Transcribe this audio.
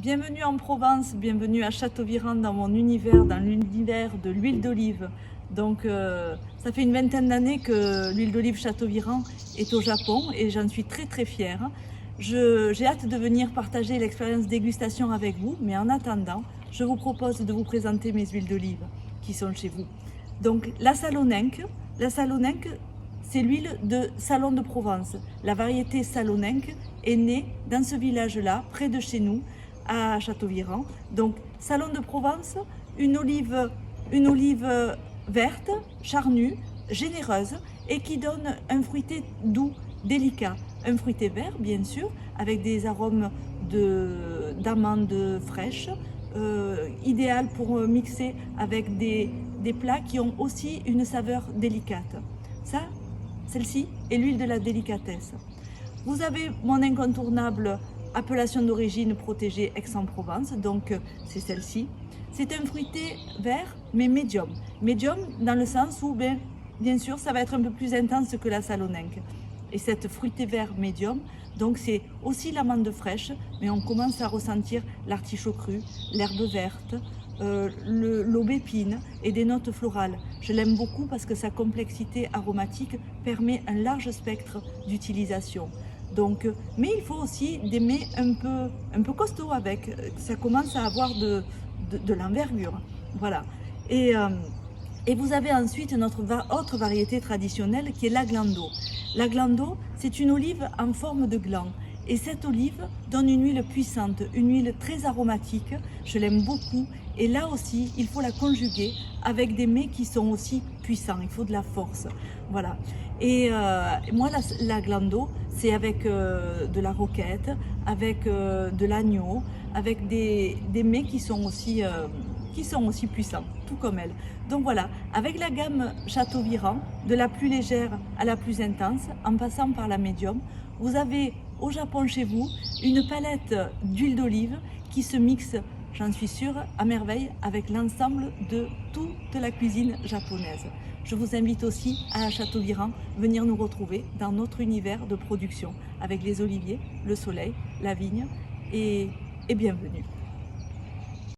Bienvenue en Provence, bienvenue à Châteauviran dans mon univers, dans l'univers de l'huile d'olive. Donc ça fait une vingtaine d'années que l'huile d'olive Châteauviran est au Japon et j'en suis très fière. J'ai hâte de venir partager l'expérience dégustation avec vous, mais en attendant, je vous propose de vous présenter mes huiles d'olive qui sont chez vous. Donc la Salonenque, c'est l'huile de Salon de Provence. La variété Salonenque est née dans ce village-là, près de chez nous, à Châteauviran. Donc Salon de Provence, une olive verte, charnue, généreuse et qui donne un fruité doux, délicat. Un fruité vert bien sûr, avec des arômes d'amandes fraîches, idéal pour mixer avec des plats qui ont aussi une saveur délicate. Celle-ci est l'huile de la délicatesse. Vous avez mon incontournable appellation d'origine protégée Aix-en-Provence, donc c'est celle-ci. C'est un fruité vert mais médium. Médium dans le sens où, bien sûr, ça va être un peu plus intense que la Salonenque. Et cette fruité vert médium, donc c'est aussi l'amande fraîche, mais on commence à ressentir l'artichaut cru, l'herbe verte, l'aubépine et des notes florales. Je l'aime beaucoup parce que sa complexité aromatique permet un large spectre d'utilisation. Donc, mais il faut aussi des mets un peu costauds avec. Ça commence à avoir de l'envergure. Voilà. Et vous avez ensuite notre autre variété traditionnelle qui est l'aglando. L'aglando, c'est une olive en forme de gland. Et cette olive donne une huile puissante, une huile très aromatique. Je l'aime beaucoup. Et là aussi, il faut la conjuguer avec des mets qui sont aussi puissants. Il faut de la force. Voilà. Et moi, l'aglando, c'est avec de la roquette, avec de l'agneau, avec des mets qui sont aussi puissants, tout comme elle. Donc voilà, avec la gamme Châteauviran, de la plus légère à la plus intense, en passant par la médium, vous avez au Japon chez vous une palette d'huile d'olive qui se mixe, j'en suis sûre, à merveille avec l'ensemble de toute la cuisine japonaise. Je vous invite aussi à Châteauviran venir nous retrouver dans notre univers de production avec les oliviers, le soleil, la vigne et bienvenue.